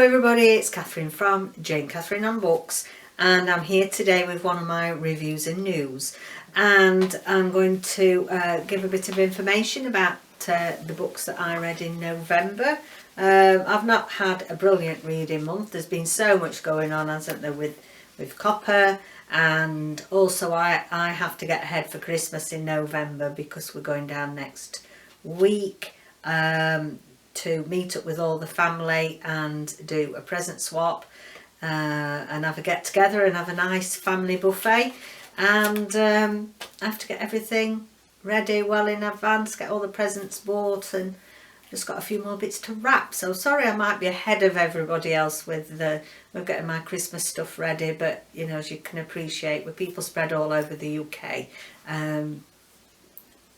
everybody, it's Catherine from Jayne Catherine on Books, and I'm here today with one of my reviews and news, and I'm going to give a bit of information about the books that I read in November. I've not had a brilliant reading month. There's been so much going on, hasn't there, with COPPA, and also I have to get ahead for Christmas in November because we're going down next week to meet up with all the family and do a present swap and have a get together and have a nice family buffet, and I have to get everything ready well in advance, get all the presents bought, and just got a few more bits to wrap. So sorry I might be ahead of everybody else with getting my Christmas stuff ready, but you know, as you can appreciate, with people spread all over the UK,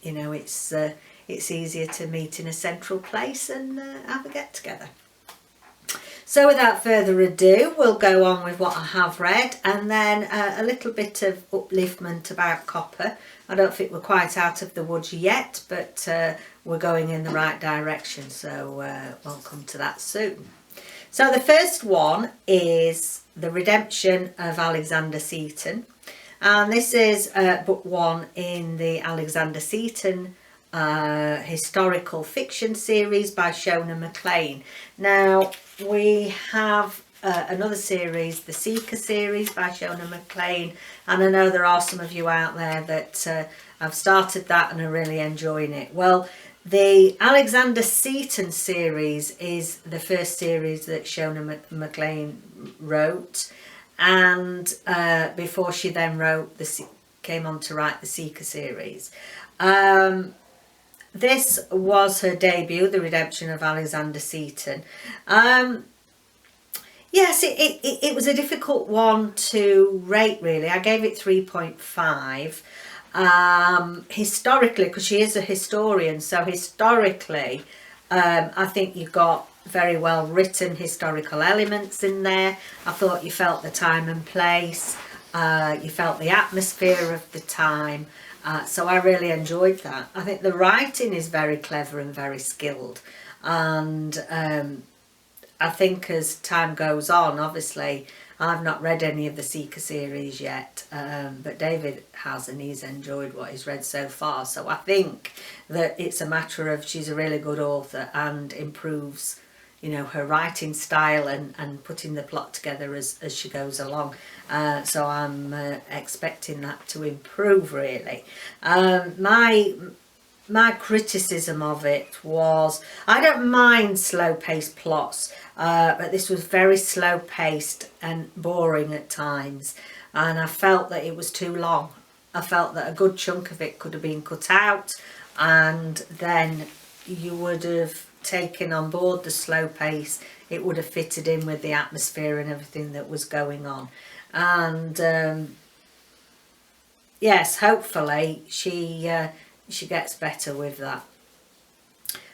you know, it's easier to meet in a central place and have a get together. So without further ado, we'll go on with what I have read, and then a little bit of upliftment about COPPA. I don't think we're quite out of the woods yet, but we're going in the right direction, so we'll come to that soon. So the first one is The Redemption of Alexander Seaton, and this is book one in the Alexander Seaton historical fiction series by MacLean. Now we have another series, the Seeker series by MacLean, and I know there are some of you out there that have started that and are really enjoying it. Well, the Alexander Seaton series is the first series that MacLean wrote, and before she then came on to write the Seeker series. This was her debut, The Redemption of Alexander Seaton. Yes, it was a difficult one to rate, really. I gave it 3.5. Historically, because she is a historian, so historically, I think you got very well written historical elements in there. I thought you felt the time and place, you felt the atmosphere of the time. So I really enjoyed that. I think the writing is very clever and very skilled, and I think as time goes on, obviously I've not read any of the Seeker series yet, but David has, and he's enjoyed what he's read so far. So I think that it's a matter of she's a really good author and improves, you know, her writing style and putting the plot together as she goes along. So I'm expecting that to improve, really. My criticism of it was, I don't mind slow-paced plots, but this was very slow-paced and boring at times, and I felt that it was too long. I felt that a good chunk of it could have been cut out, and then you would have taken on board the slow pace. It would have fitted in with the atmosphere and everything that was going on, and yes, hopefully she gets better with that.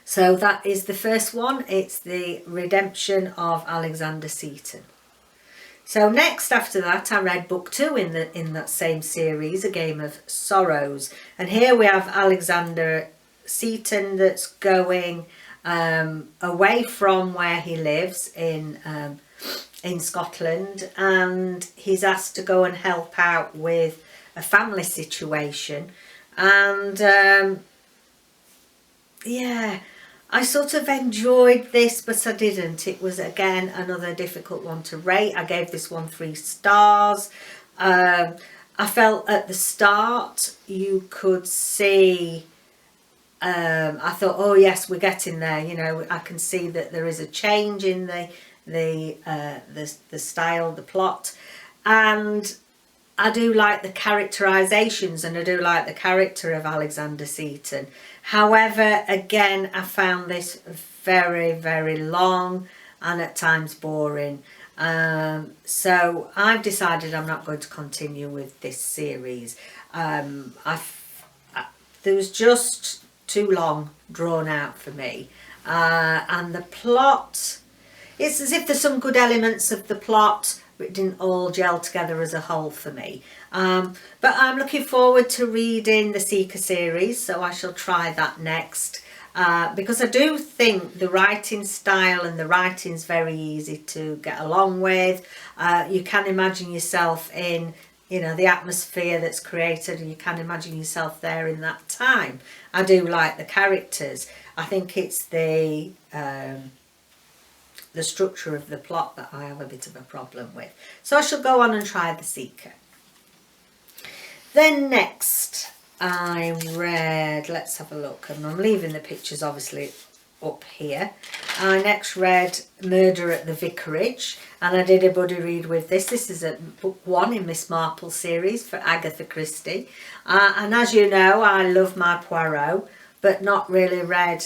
So that is the first one. It's The Redemption of Alexander Seaton. So next after that, I read book two in that same series, A Game of Sorrows, and here we have Alexander Seaton that's going away from where he lives in Scotland, and he's asked to go and help out with a family situation, and yeah, I sort of enjoyed this, but I didn't. It was again another difficult one to rate. I gave this one 3 stars. I felt at the start you could see, I thought, oh yes, we're getting there. You know, I can see that there is a change in the style, the plot, and I do like the characterizations, and I do like the character of Alexander Seaton. However, again, I found this very, very long and at times boring. So I've decided I'm not going to continue with this series. There was just too long drawn out for me, and the plot, it's as if there's some good elements of the plot, but it didn't all gel together as a whole for me. But I'm looking forward to reading the Seeker series, so I shall try that next. because I do think the writing style and the writing's very easy to get along with. You can imagine yourself in, you know, the atmosphere that's created, and you can imagine yourself there in that time. I do like the characters. I think it's the structure of the plot that I have a bit of a problem with. So I shall go on and try The Seeker. Then next I read, let's have a look, and I'm leaving the pictures obviously up here. I next read Murder at the Vicarage, and I did a buddy read with this. This is a book 1 in Miss Marple series for Agatha Christie. And as you know, I love my Poirot, but not really read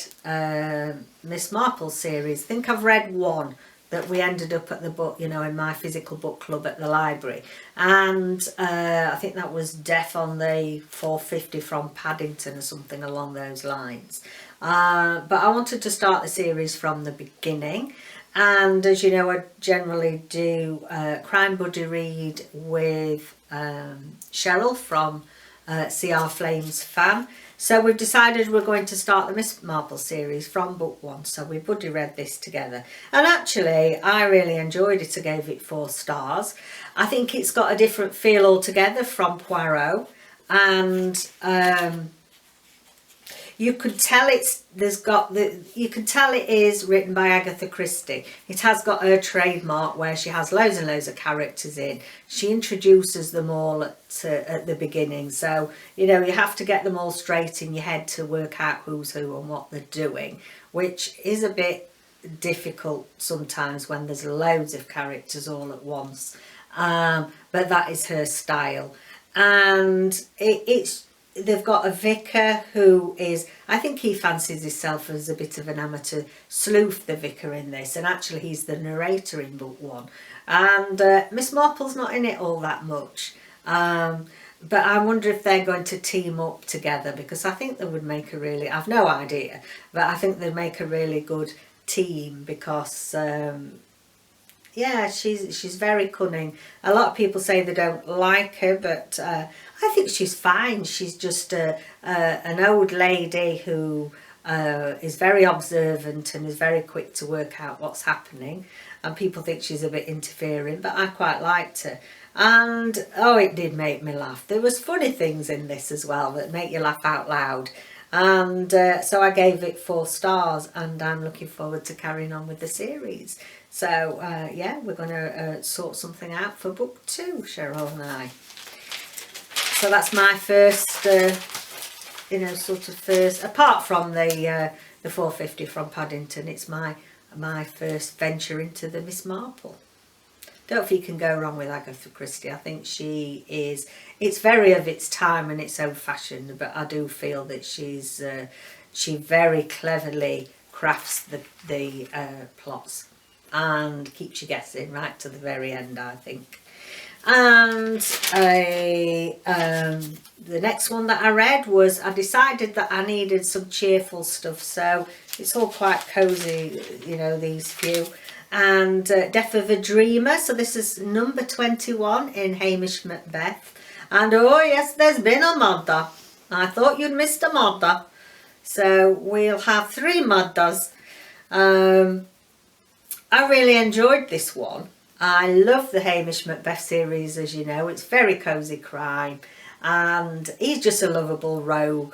Miss Marple series. I think I've read one that we ended up at the book, you know, in my physical book club at the library. And I think that was Death on the 450 from Paddington or something along those lines. But I wanted to start the series from the beginning. And as you know, I generally do crime buddy read with Cheryl from CR Flames Fan. So we've decided we're going to start the Miss Marple series from book 1. So we buddy read this together. And actually, I really enjoyed it. I gave it 4 stars. I think it's got a different feel altogether from Poirot. And you could tell you can tell it is written by Agatha Christie. It has got her trademark where she has loads and loads of characters in. She introduces them all at the beginning, so you know you have to get them all straight in your head to work out who's who and what they're doing, which is a bit difficult sometimes when there's loads of characters all at once. But that is her style, and they've got a vicar who is, I think he fancies himself as a bit of an amateur sleuth, the vicar in this, and actually he's the narrator in book 1. And Miss Marple's not in it all that much, but I wonder if they're going to team up together, because I think they would make a really, I've no idea, but I think they'd make a really good team, because yeah, she's very cunning. A lot of people say they don't like her, but I think she's fine. She's just an old lady who is very observant and is very quick to work out what's happening. And people think she's a bit interfering, but I quite liked her. And oh, it did make me laugh. There was funny things in this as well that make you laugh out loud. And so I gave it 4 stars, and I'm looking forward to carrying on with the series. So yeah, we're going to sort something out for book 2, Cheryl and I. So that's my first, you know, sort of first, apart from the 450 from Paddington, it's my first venture into the Miss Marple. Don't think you can go wrong with Agatha Christie. I think she is, it's very of its time and it's old-fashioned, but I do feel that she very cleverly crafts the plots and keeps you guessing right to the very end, I think. And the next one that I read was, I decided that I needed some cheerful stuff, so it's all quite cosy, you know, these few. And Death of a Dreamer, so this is number 21 in Hamish Macbeth. And oh yes, there's been a murder. I thought you'd missed a murder. So we'll have 3 murders. I really enjoyed this one. I love the Hamish Macbeth series, as you know. It's very cosy crime, and he's just a lovable rogue.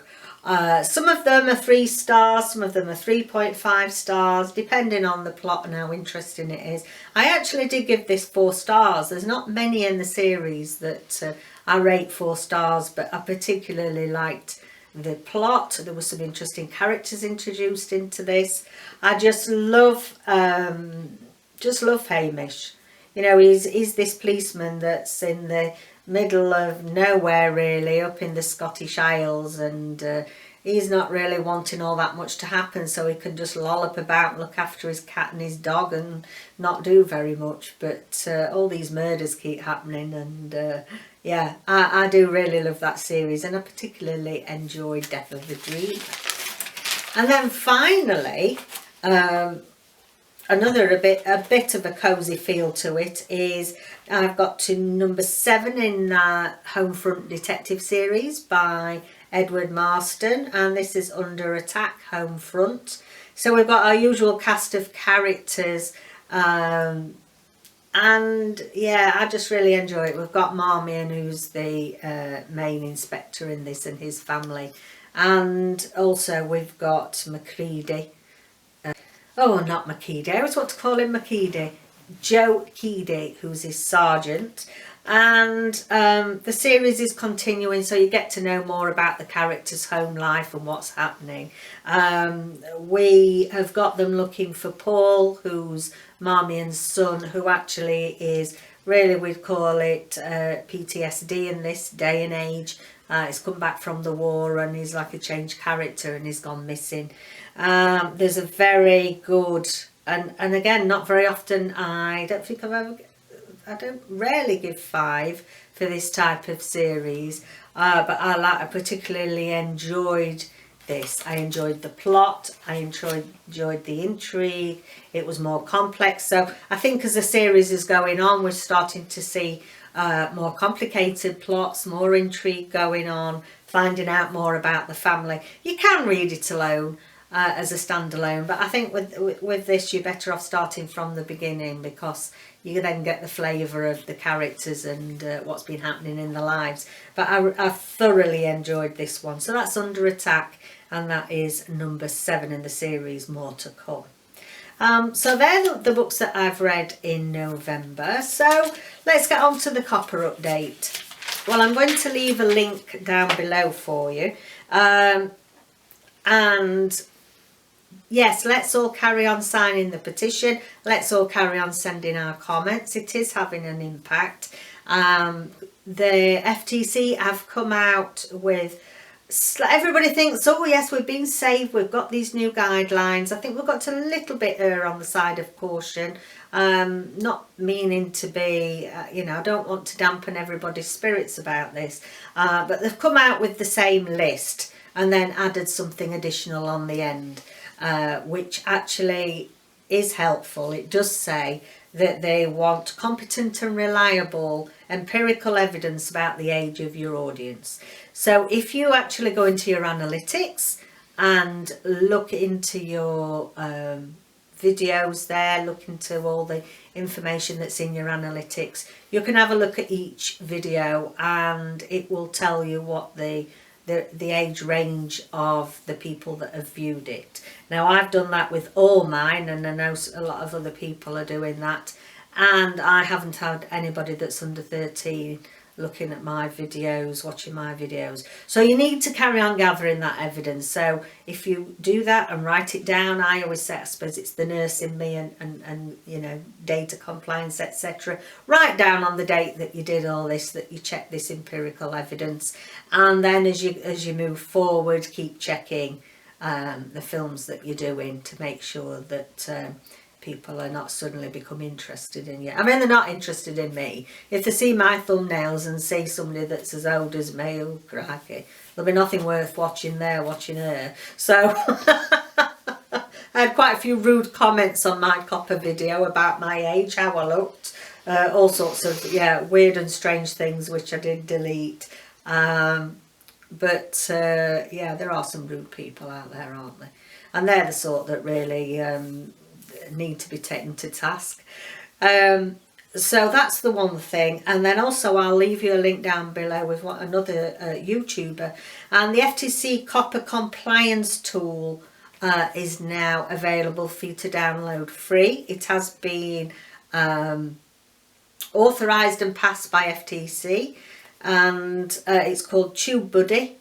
Some of them are 3 stars, some of them are 3.5 stars, depending on the plot and how interesting it is. I actually did give this 4 stars. There's not many in the series that I rate 4 stars, but I particularly liked the plot. There were some interesting characters introduced into this. I just love Hamish. You know, he's this policeman that's in the middle of nowhere, really, up in the Scottish Isles, and he's not really wanting all that much to happen, so he can just lollop about and look after his cat and his dog and not do very much. But all these murders keep happening, and yeah, I do really love that series, and I particularly enjoyed Death of the Dream. And then finally, another a bit of a cosy feel to it is I've got to number 7 in Homefront detective series by Edward Marston, and this is Under Attack, Homefront. So we've got our usual cast of characters, and yeah, I just really enjoy it. We've got Marmion, who's the main inspector in this, and his family, and also we've got Mukherjee. Oh, not Mukherjee. I always want to call him Mukherjee. Joe Keedy, who's his sergeant. And the series is continuing, so you get to know more about the characters' home life and what's happening. We have got them looking for Paul, who's Marmion's son, who actually is really, we'd call it PTSD in this day and age. He's come back from the war and he's like a changed character and he's gone missing. There's a very good, and again, not very often, I don't think I've ever, I don't rarely give 5 for this type of series, but I particularly enjoyed this. I enjoyed the plot, I enjoyed the intrigue, it was more complex. So I think as the series is going on, we're starting to see more complicated plots, more intrigue going on, finding out more about the family. You can read it alone as a standalone, but I think with this you're better off starting from the beginning, because you then get the flavour of the characters and what's been happening in their lives. But I thoroughly enjoyed this one. So that's Under Attack, and that is number 7 in the series, more to come. So they're the books that I've read in November. So let's get on to the COPPA update. Well, I'm going to leave a link down below for you. And yes, let's all carry on signing the petition. Let's all carry on sending our comments. It is having an impact. The FTC have come out with, everybody thinks, oh yes, we've been saved, we've got these new guidelines. I think we've got to a little bit err on the side of caution. Not meaning to be, you know, I don't want to dampen everybody's spirits about this. But they've come out with the same list and then added something additional on the end. Which actually is helpful. It does say that they want competent and reliable empirical evidence about the age of your audience. So if you actually go into your analytics and look into your videos there, look into all the information that's in your analytics, you can have a look at each video and it will tell you what the age range of the people that have viewed it. Now I've done that with all mine, and I know a lot of other people are doing that, and I haven't had anybody that's under 13 looking at my videos, watching my videos. So you need to carry on gathering that evidence. So if you do that and write it down, I always say, I suppose it's the nurse in me and you know, data compliance, etc. Write down on the date that you did all this, that you checked this empirical evidence, and then as you move forward, keep checking the films that you're doing to make sure that people are not suddenly become interested in you. I mean, they're not interested in me. If they see my thumbnails and see somebody that's as old as me, oh crikey, there'll be nothing worth watching there, watching her. So I had quite a few rude comments on my COPPA video about my age, how I looked, all sorts of, yeah, weird and strange things which I did delete. Yeah, there are some rude people out there, aren't there? And they're the sort that really need to be taken to task. So that's the one thing. And then also I'll leave you a link down below with what another YouTuber, and the FTC COPPA compliance tool is now available for you to download free. It has been authorised and passed by FTC, and it's called Tubebuddy,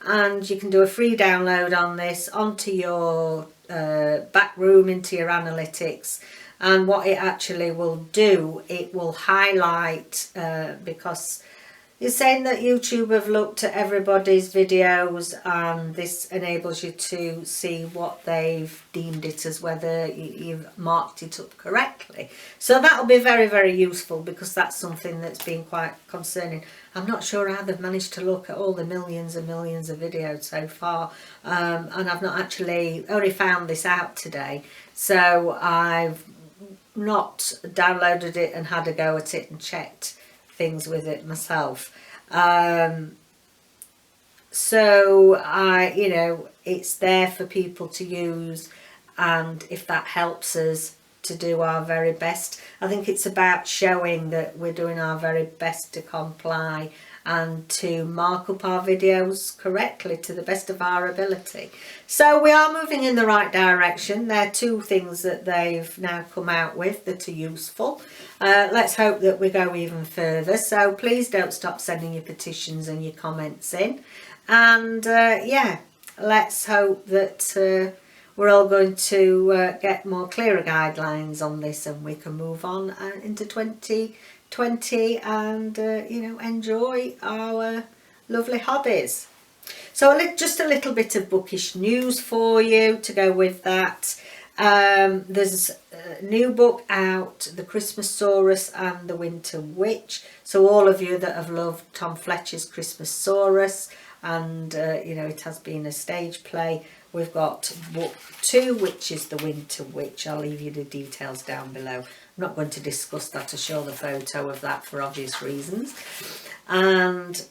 and you can do a free download on this onto your back room, into your analytics. And what it actually will do, it will highlight, because you're saying that YouTube have looked at everybody's videos, and this enables you to see what they've deemed it as, whether you've marked it up correctly. So that'll be very, very useful, because that's something that's been quite concerning. I'm not sure how they've managed to look at all the millions and millions of videos so far, and I've not actually, only found this out today, so I've not downloaded it and had a go at it and checked things with it myself. So you know, it's there for people to use, and if that helps us to do our very best, I think it's about showing that we're doing our very best to comply and to mark up our videos correctly to the best of our ability. So we are moving in the right direction. There are 2 things that they've now come out with that are useful. Let's hope that we go even further. So please don't stop sending your petitions and your comments in. And yeah, let's hope that we're all going to get more clearer guidelines on this, and we can move on into 2020 and you know, enjoy our lovely hobbies. So just a little bit of bookish news for you to go with that. There's a new book out, The Christmasaurus and the Winter Witch. So all of you that have loved Tom Fletcher's Christmasaurus, and you know, it has been a stage play, we've got book 2, which is The Winter Witch. I'll leave you the details down below. I'm not going to discuss that or show the photo of that for obvious reasons. And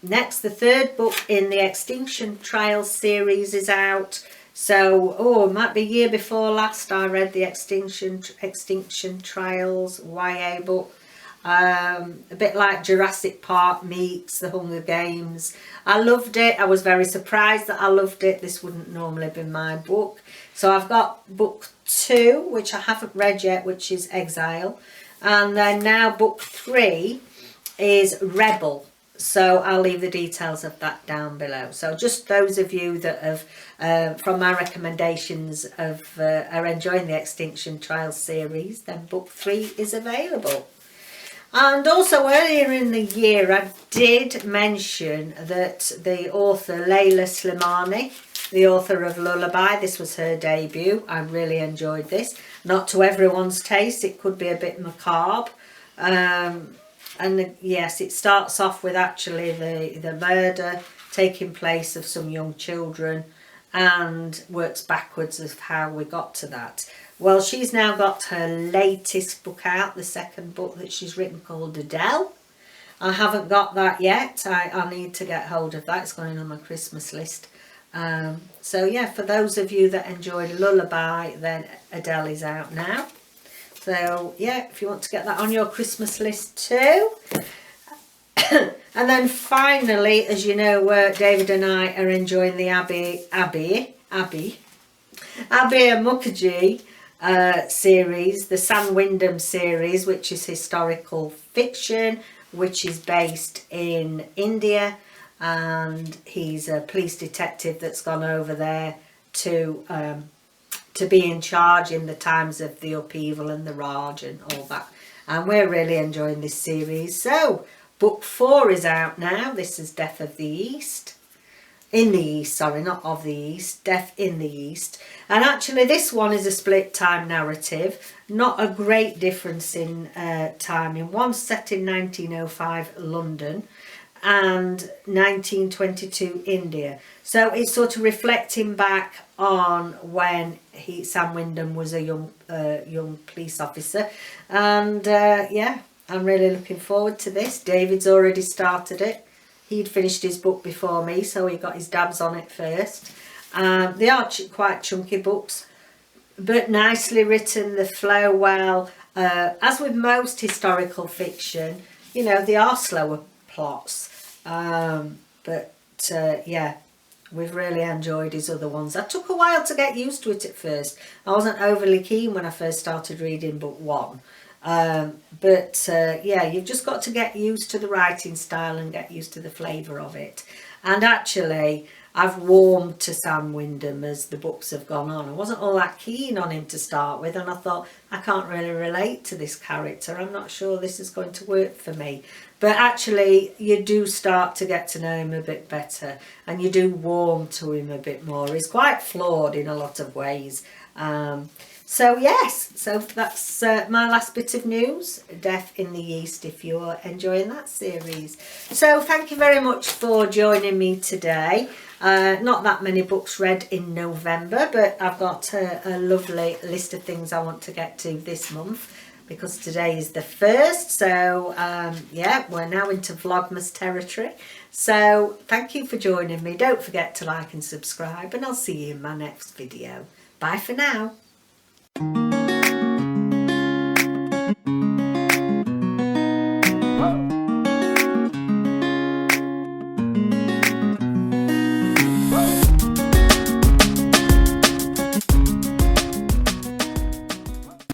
next, the 3rd book in the Extinction Trials series is out. So, it might be year before last I read the Extinction Trials YA book. A bit like Jurassic Park meets The Hunger Games. I loved it. I was very surprised that I loved it. This wouldn't normally be my book. So I've got book 2, which I haven't read yet, which is Exile. And then now book 3 is Rebel. So I'll leave the details of that down below. So just those of you that have, from my recommendations, are enjoying the Extinction Trials series, then book 3 is available. And also earlier in the year I did mention that the author Leila Slimani, the author of Lullaby, this was her debut. I really enjoyed this. Not to everyone's taste, it could be a bit macabre. And yes, it starts off with actually the murder taking place of some young children, and works backwards of how we got to that. Well, she's now got her latest book out, the 2nd book that she's written, called Adele. I haven't got that yet. I need to get hold of that. It's going on my Christmas list. So yeah, for those of you that enjoyed Lullaby, then Adele is out now. So yeah, if you want to get that on your Christmas list too. And then finally, as you know, David and I are enjoying the Abir Mukherjee series, the Sam Wyndham series, which is historical fiction, which is based in India, and he's a police detective that's gone over there to be in charge in the times of the upheaval and the Raj and all that. And we're really enjoying this series. So book 4 is out now. This is Death of the East. In the East, sorry, not of the East. Death in the East. And actually this one is a split time narrative. Not a great difference in timing. One's set in 1905 London and 1922 India. So it's sort of reflecting back on when Sam Wyndham was a young police officer. And yeah, I'm really looking forward to this. David's already started it. He'd finished his book before me, so he got his dabs on it first. They are quite chunky books, but nicely written. They flow well. As with most historical fiction, you know, they are slower plots. But yeah, we've really enjoyed his other ones. I took a while to get used to it at first. I wasn't overly keen when I first started reading book 1. But yeah, you've just got to get used to the writing style and get used to the flavour of it. And actually, I've warmed to Sam Wyndham as the books have gone on. I wasn't all that keen on him to start with, and I thought, I can't really relate to this character. I'm not sure this is going to work for me. But actually, you do start to get to know him a bit better, and you do warm to him a bit more. He's quite flawed in a lot of ways. So yes, so that's my last bit of news, Death in the East, if you're enjoying that series. So thank you very much for joining me today. Not that many books read in November, but I've got a lovely list of things I want to get to this month. because today is the 1st. So yeah, we're now into Vlogmas territory. So thank you for joining me. Don't forget to like and subscribe, and I'll see you in my next video. Bye for now.